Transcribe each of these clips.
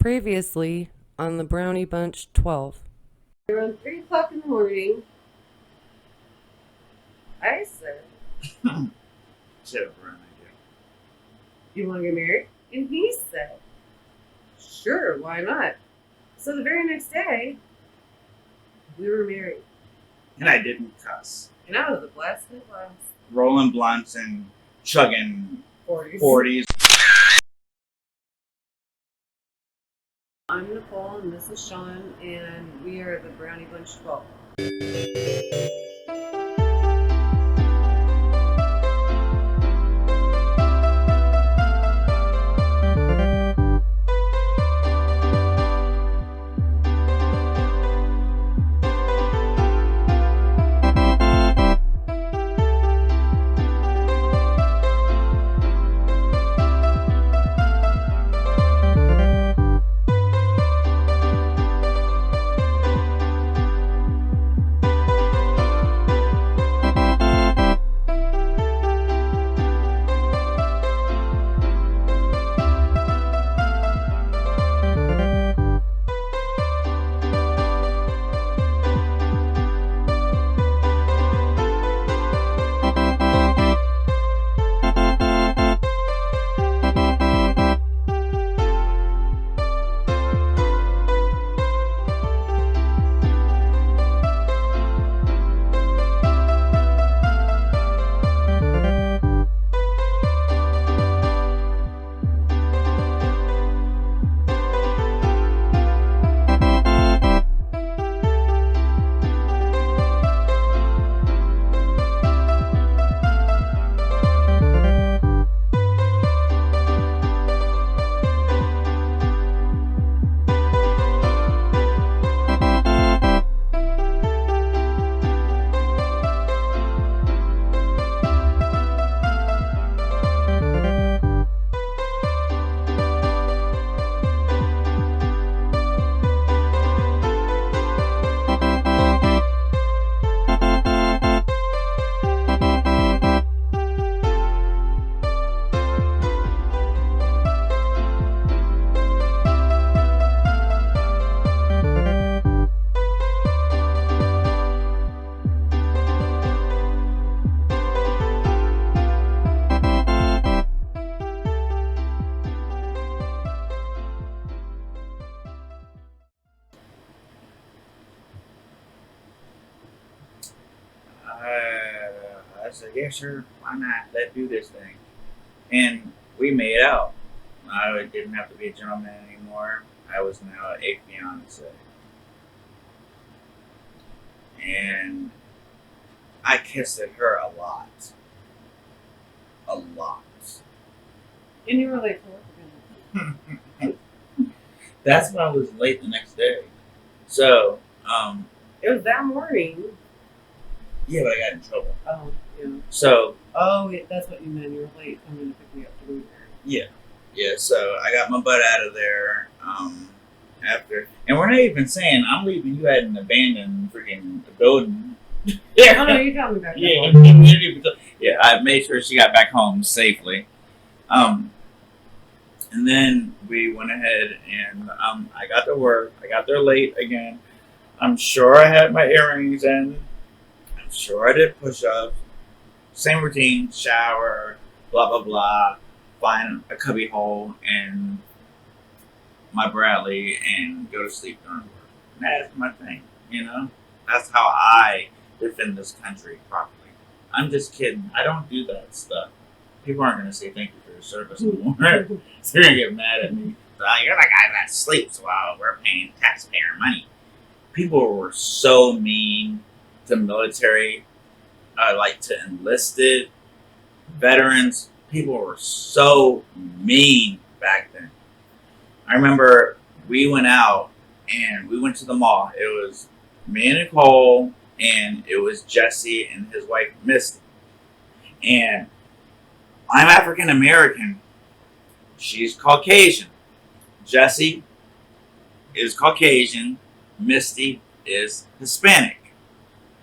Previously on the Brownie Bunch 12. Around 3 o'clock in the morning, I said, Shut up, Ron, I "You want to get married?" And he said, "Sure, why not?" So the very next day, we were married. do. And I didn't cuss. And I was a blast in the class. Rolling blunts and chugging 40s. 40s. I'm Nicole, and this is Sean, and we are the Brownie Bunch 12. I said, yeah, sure, why not? Let's do this thing. And we made out. I didn't have to be a gentleman anymore. I was now a fiance. And I kissed at her a lot. A lot. And you were late for work again. That's when I was late the next day. So, It was that morning. yeah, but I got in trouble. Oh, yeah. So, That's what you meant. You were late coming to pick me up to be married. yeah, so I got my butt out of there after. And we're not even saying I'm leaving you at an abandoned freaking building. Oh, no, you got me back. Yeah, I made sure she got back home safely. And then we went ahead and I got to work. I got there late again. I'm sure I had my earrings in. I'm sure I did push-ups. Same routine, shower, blah, blah, blah. Find a cubby hole and my Bradley and go to sleep during work. That's my thing, you know? That's how I defend this country properly. I'm just kidding. I don't do that stuff. People aren't going to say thank you for your service anymore. So they're going to get mad at me. You're the guy that sleeps while we're paying taxpayer money. People were so mean to military, to enlisted veterans. People were so mean back then. I remember we went out and we went to the mall. It was me and Nicole, and it was Jesse and his wife Misty. And I'm African American. She's Caucasian. Jesse is Caucasian. Misty is Hispanic.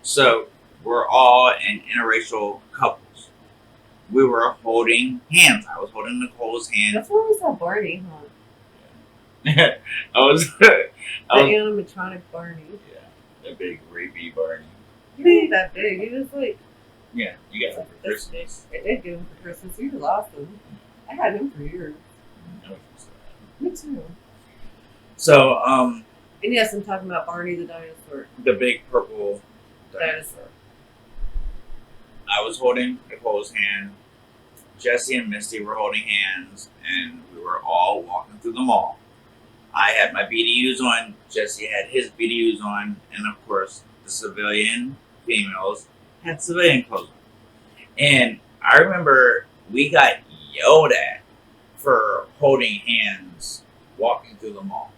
So we're all an interracial couples. We were holding hands. I was holding Nicole's hand. That's where we saw Barney, huh? I was, The I was, animatronic Barney. yeah, the big rapey Barney. He ain't that big. He was like, Yeah, you got him for this big. Christmas. I did get him for Christmas. He was awesome. I had him for years. Me too. So, And yes, I'm talking about Barney the dinosaur. the big purple Dinosaur. I was holding Nicole's hand. Jesse and Misty were holding hands, and we were all walking through the mall. I had my BDUs on. Jesse had his BDUs on, and of course, the civilian females had civilian clothes on. And I remember we got yelled at for holding hands walking through the mall.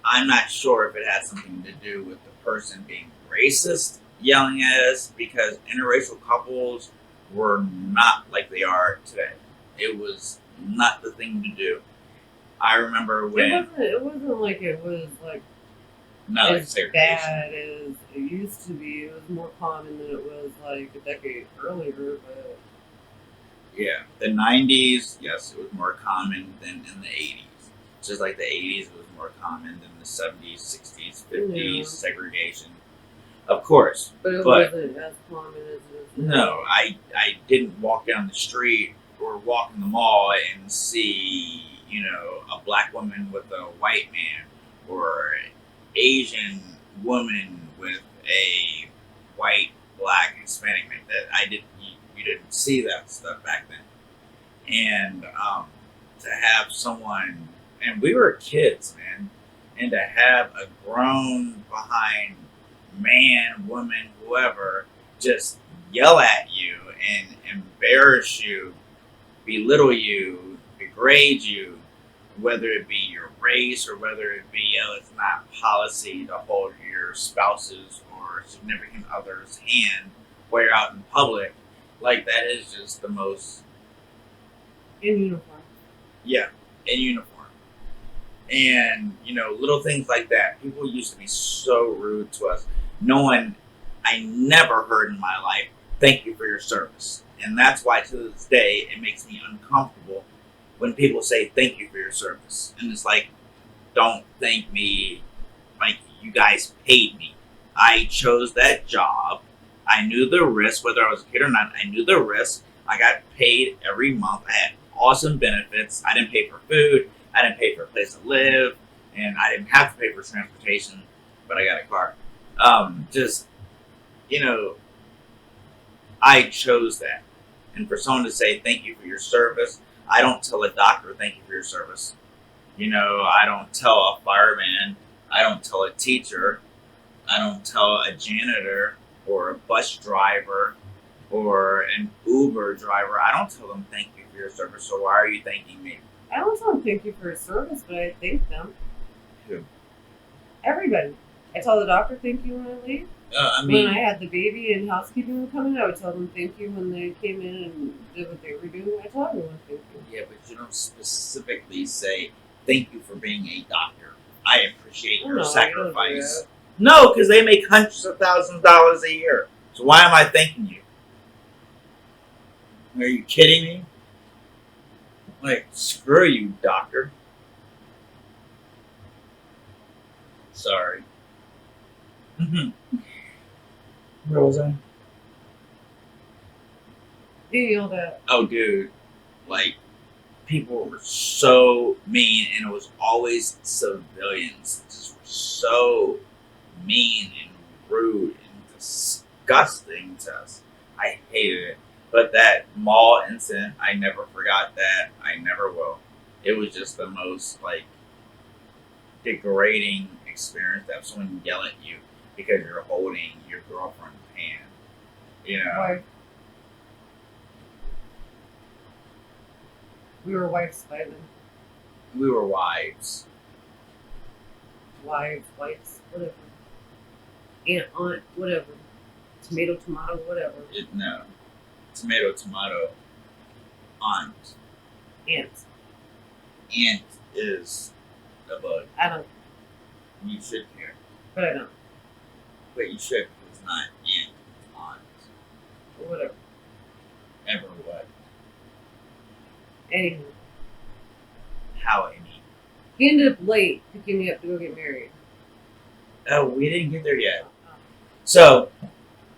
I'm not sure if it had something to do with the person being racist yelling at us, because interracial couples were not like they are today. It was not the thing to do. I remember when It wasn't like it was like not like as segregation. bad as it used to be. It was more common than it was like a decade earlier, but Yeah, the '90s, yes, it was more common than in the '80s. Just like the '80s, it was more common than the '70s, '60s, '50s Yeah. segregation. Of course, it but wasn't as common as it is now. no, I didn't walk down the street or walk in the mall and see, a black woman with a white man, or an Asian woman with a white, black, Hispanic man. That I didn't. You didn't see that stuff back then. And to have someone, and we were kids, man, and to have a grown behind man, woman, whoever, just yell at you and embarrass you, belittle you, degrade you, whether it be your race or whether it be, it's not policy to hold your spouse's or significant other's hand while you're out in public. Like, that is just the most, In uniform. yeah, in uniform. And, little things like that. People used to be so rude to us. I never heard in my life, thank you for your service. And that's why to this day, it makes me uncomfortable when people say thank you for your service. And it's like, don't thank me like you guys paid me. I chose that job. I knew the risk, whether I was a kid or not. I knew the risk. I got paid every month. I had awesome benefits. I didn't pay for food. I didn't pay for a place to live. And I didn't have to pay for transportation, but I got a car. I chose that. And for someone to say thank you for your service, I don't tell a doctor thank you for your service. I don't tell a fireman. I don't tell a teacher. I don't tell a janitor or a bus driver or an Uber driver. I don't tell them thank you for your service. So why are you thanking me? I don't tell them thank you for his service, but I thank them. Who? Everybody. I tell the doctor thank you when I leave. When I had the baby and housekeeping were coming, I would tell them thank you when they came in and did what they were doing. I tell everyone thank you. Yeah, but you don't specifically say thank you for being a doctor. I appreciate your No, sacrifice. No, because they make hundreds of thousands of dollars a year. So why am I thanking you? Are you kidding me? Like, screw you, doctor. Sorry. Where was I? You yelled at. Oh, dude. Like, people were so mean, and it was always civilians. Just were so mean and rude and disgusting to us. I hated it. But that mall incident, I never forgot that. I never will. It was just the most, degrading experience to have someone yell at you because you're holding your girlfriend's hand. Wife. We were wives by then. We were wives. Wives, whatever. Aunt, aunt, whatever. Tomato, whatever. No. Tomato, aunt. Aunt. Aunt is a bug. I don't, You should care. but I don't. But you should, because it's not aunt, it's aunt. Or whatever. Ever what? Anywho. He ended up late picking me up to go get married. Oh, we didn't get there yet. So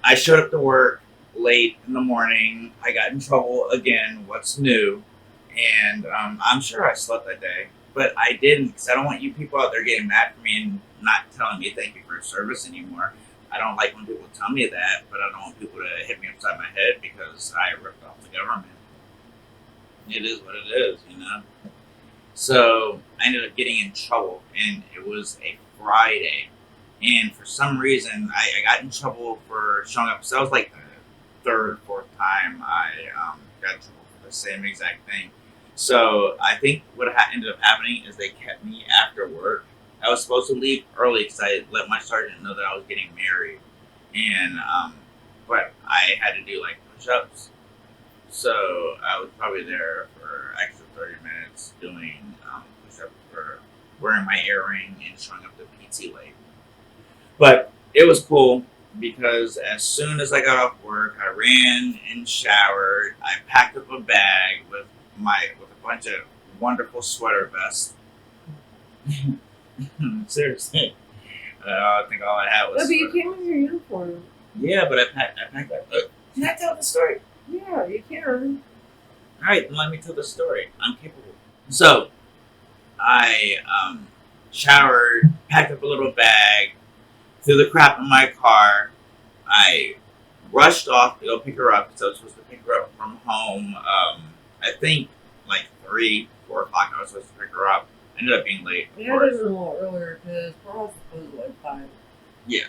I showed up to work late in the morning. I got in trouble again. What's new? And I'm sure I slept that day, but I didn't because I don't want you people out there getting mad at me and not telling me thank you for your service anymore. I don't like when people tell me that, but I don't want people to hit me upside my head because I ripped off the government. It is what it is, you know? So I ended up getting in trouble, and it was a Friday. And for some reason, I got in trouble for showing up. So that was like the third, fourth time I got in trouble for the same exact thing. So I think what ended up happening is they kept me after work. I was supposed to leave early because I let my sergeant know that I was getting married, and but I had to do like push-ups. So I was probably there for extra 30 minutes doing push-ups for wearing my earring and showing up to PT late. But it was cool because as soon as I got off work, I ran and showered. I packed up a bag with a bunch of wonderful sweater vests. Seriously, I think all I had was. No, but you came in your uniform. Yeah, but I packed up. Can I tell the story? Yeah, you can. All right, then let me tell the story. I'm capable. So, I showered, packed up a little bag, threw the crap in my car. I rushed off to go pick her up because I was supposed to pick her up from home. I think like 3, 4 o'clock I was supposed to pick her up. Ended up being late. Yeah, it was a little earlier because our house was closed at like 5. Yeah.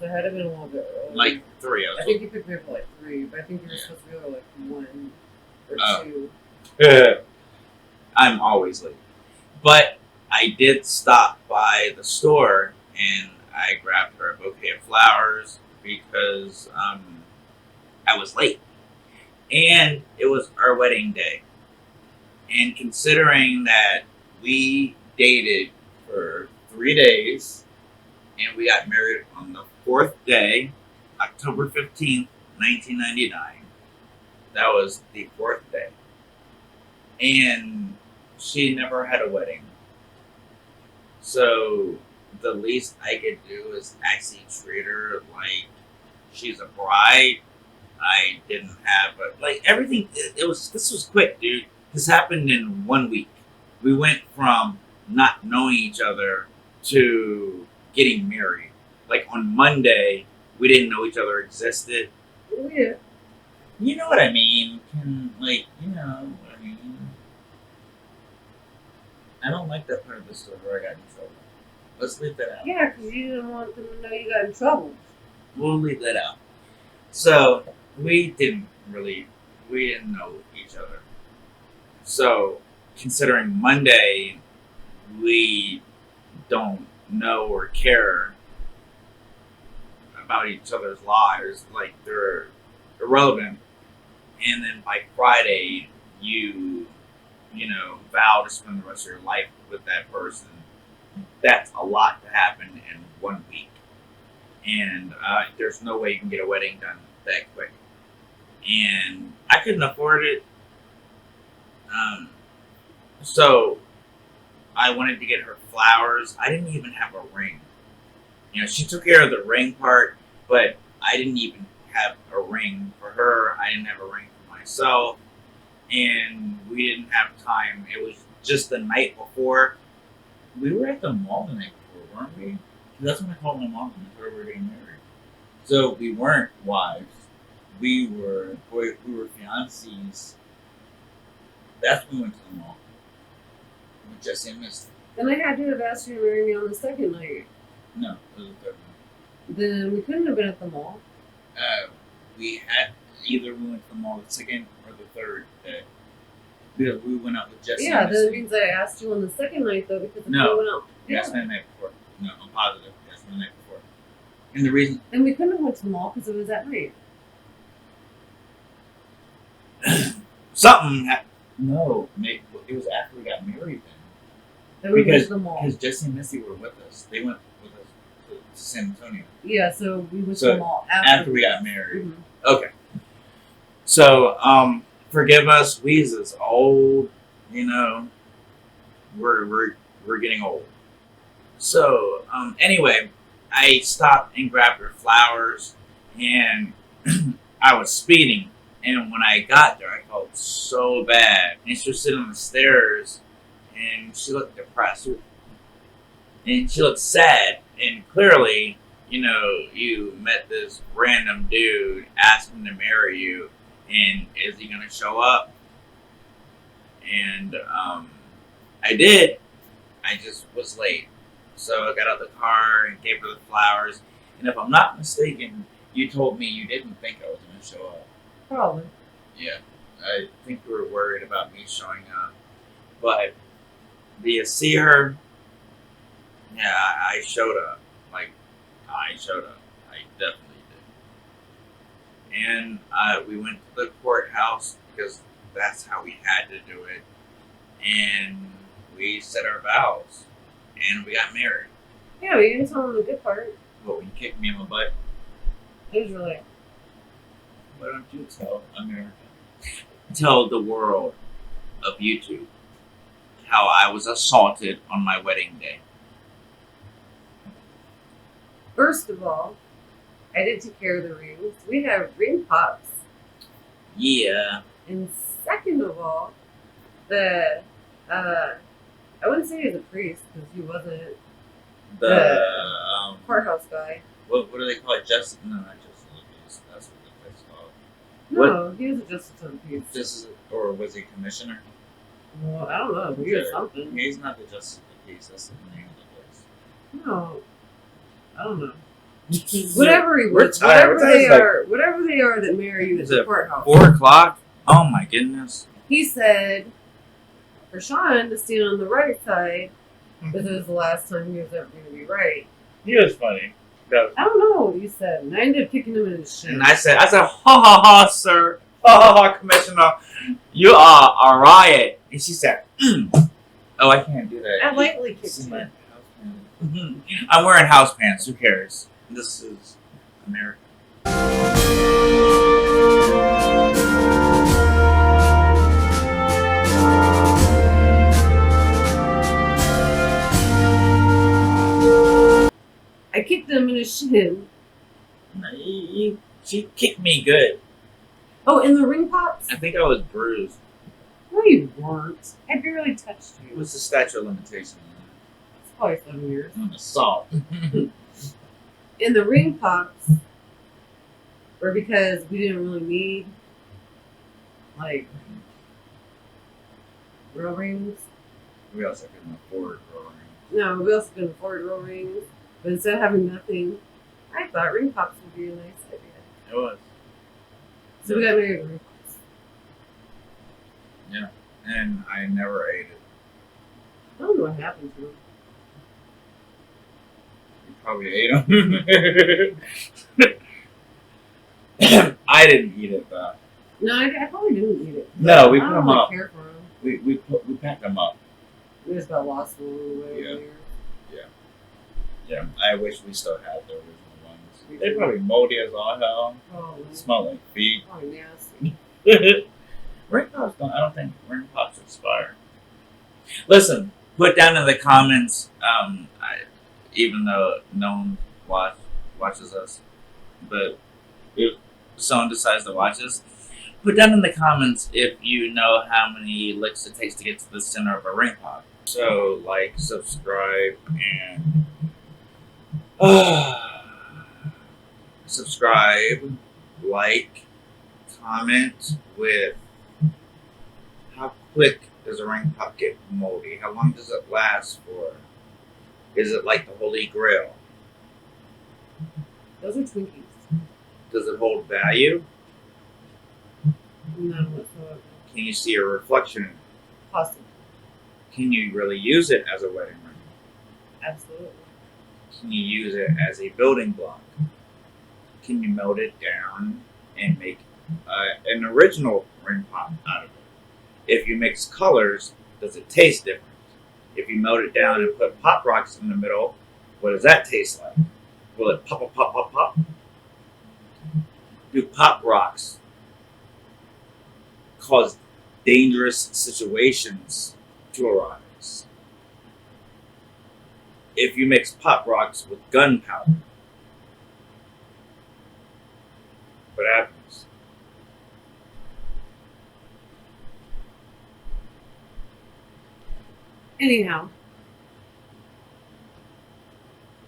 So it had to have been a little bit earlier. Like 3. I think you picked me up at like 3, but I think you were supposed to go at like 1 or 2. I'm always late. But I did stop by the store and I grabbed her a bouquet of flowers because I was late. And it was our wedding day. And considering that we dated for 3 days and we got married on the 4th day, October 15th, 1999, that was the 4th day. And she never had a wedding. So the least I could do is actually treat her like she's a bride. I didn't have, but like everything, this was quick, dude. This happened in 1 week. We went from not knowing each other to getting married. Like on Monday, we didn't know each other existed. Oh, yeah. You know what I mean? You know what I mean? I don't like that part of the story where I got in trouble. Let's leave that out. Yeah, because you didn't want them to know you got in trouble. We'll leave that out. So, we didn't know each other. So, considering Monday, we don't know or care about each other's lives, like they're irrelevant. And then by Friday, you vow to spend the rest of your life with that person. That's a lot to happen in 1 week. And there's no way you can get a wedding done that quick. And I couldn't afford it. So I wanted to get her flowers. I didn't even have a ring. She took care of the ring part, but I didn't even have a ring for her. I didn't have a ring for myself. And we didn't have time. It was just the night before. We were at the mall the night before, weren't we? That's when I called my mom and told her we were getting married. So we weren't wives. We were fiancés. That's when we went to the mall. With Jesse and Misty. Then I had to have asked you to marry me on the second night. No, it was the third one. Then we couldn't have been at the mall. We had either we went to the mall the second or the third day. Because we went out with Jesse. Yeah, and then Misty. it means I asked you on the second night though because we No. went out. You asked me Yeah. the night before. No, I'm positive. You asked me the night before. And the reason And we couldn't have went to the mall because it was at night. something no, it was after we got married then. Then we went Because to the mall. because Jesse and Misty were with us. They went with us to San Antonio. Yeah, so we went to So, the mall After we got married. Mhm. Okay. So, forgive us. We is old, we're getting old. So anyway, I stopped and grabbed her flowers, and I was speeding. And when I got there, I felt so bad. And she was sitting on the stairs, and she looked depressed, and she looked sad. And clearly, you met this random dude, asking to marry you, and is he gonna show up? And I did. I just was late. So I got out the car and gave her the flowers. And if I'm not mistaken, you told me you didn't think I was going to show up. Probably. Yeah. I think you were worried about me showing up. But do you see her? Yeah, I showed up. I showed up. I definitely did. And we went to the courthouse because that's how we had to do it. And we said our vows. And we got married. Yeah, we didn't tell them the good part. But when you kicked me in my butt, It was really. why don't you tell America? Tell the world of YouTube how I was assaulted on my wedding day. First of all, I did take care of the rings. We have ring pops. Yeah. And second of all, I wouldn't say he's a priest because he wasn't The courthouse guy. what do they call it? Justice? No, not justice of the peace. That's what the place called. No, he was a justice of the peace. Justice, or was he commissioner? Well, I don't know. He was something. He's not the justice of the peace. That's the name of the place. No, I don't know. Whatever he We're was, tired. whatever they are that marry you at Is the it courthouse. 4:00? Oh my goodness. He said for Sean to stand on the right side because it was the last time he was ever going to be right. He was funny. I don't know what you said, and I ended up kicking him in his shin. And I said, ha ha ha, sir. Ha ha ha, Commissioner. You are a riot. And she said, Oh, I can't do that. I lightly kicked him. I'm wearing house pants. Who cares? This is America. I kicked him in his shin. She kicked me good. Oh, in the ring pops? I think I was bruised. No, you weren't. I barely touched you. What's the statute of limitations It's probably 7 years. on assault? In the ring pops, or because we didn't really need, like, real rings. We also couldn't afford growing. No, we also couldn't afford real rings. But instead of having nothing, I thought ring pops would be a nice idea. It was. So we got married to ring pops. Yeah. And I never ate it. I don't know what happened to him. You probably ate them. I didn't eat it though. No, I probably didn't eat it. No, we I put don't them really up. care for him. We packed them up. We just got lost along the way. Yeah. over here. Yeah. I wish we still had the original ones. They probably moldy as all hell. Oh, Smell like feet. oh, nasty. Ring pops don't. I don't think ring pops expire. Listen, put down in the comments. Even though no one watches us, but if someone decides to watch us, put down in the comments if you know how many licks it takes to get to the center of a ring pop. So like, subscribe, and subscribe, like, comment with how quick does a ring pop get moldy? How long does it last for? Is it like the Holy Grail? Those are Twinkies. Does it hold value? None whatsoever. Can you see a reflection in it? Possible. Can you really use it as a wedding ring? Absolutely. Can you use it as a building block? Can you melt it down and make an original ring pop out of it? If you mix colors, does it taste different? If you melt it down and put pop rocks in the middle, what does that taste like? Will it pop, pop, pop, pop, pop? Do pop rocks cause dangerous situations to arise? if you mix Pop Rocks with gunpowder, what happens? Anyhow,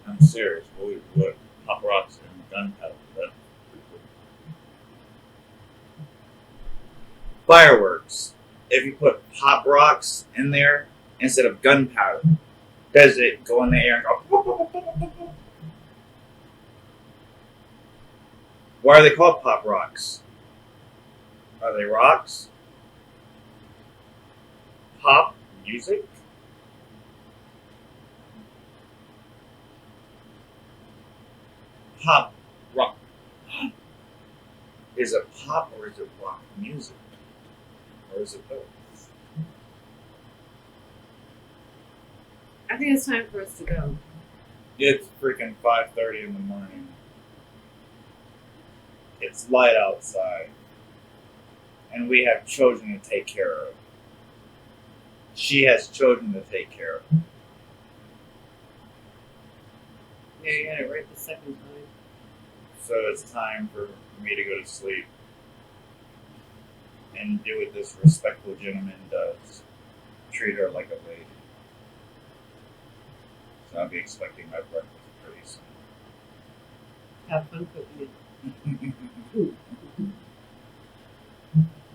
I'm serious. What Pop Rocks and gunpowder? Fireworks. If you put Pop Rocks in there instead of gunpowder, does it go in the air and go? Why are they called Pop Rocks? Are they rocks? Pop music? Pop rock. Is it pop or is it rock music? Or is it both? I think it's time for us to go. It's freaking 5:30 in the morning. It's light outside. And we have children to take care of. She has children to take care of. Yeah, you got it right the second time. So it's time for me to go to sleep. And do what this respectful gentleman does. Treat her like a lady. So I'll be expecting my breakfast pretty soon. Have fun cooking it.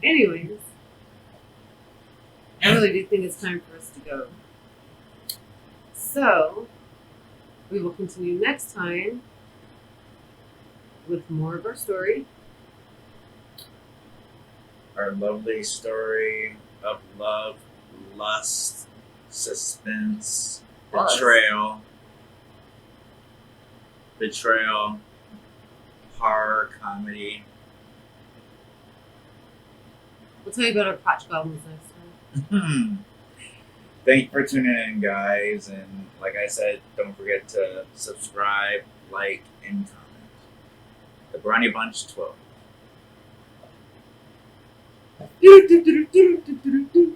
Anyways, I really do think it's time for us to go. So, we will continue next time with more of our story. Our lovely story of love, lust, suspense, betrayal, horror, comedy. We'll tell you about our crotch goblins next time. Thank you for tuning in, guys. And like I said, don't forget to subscribe, like, and comment. The Brownie Bunch 12. Do, do, do, do, do, do.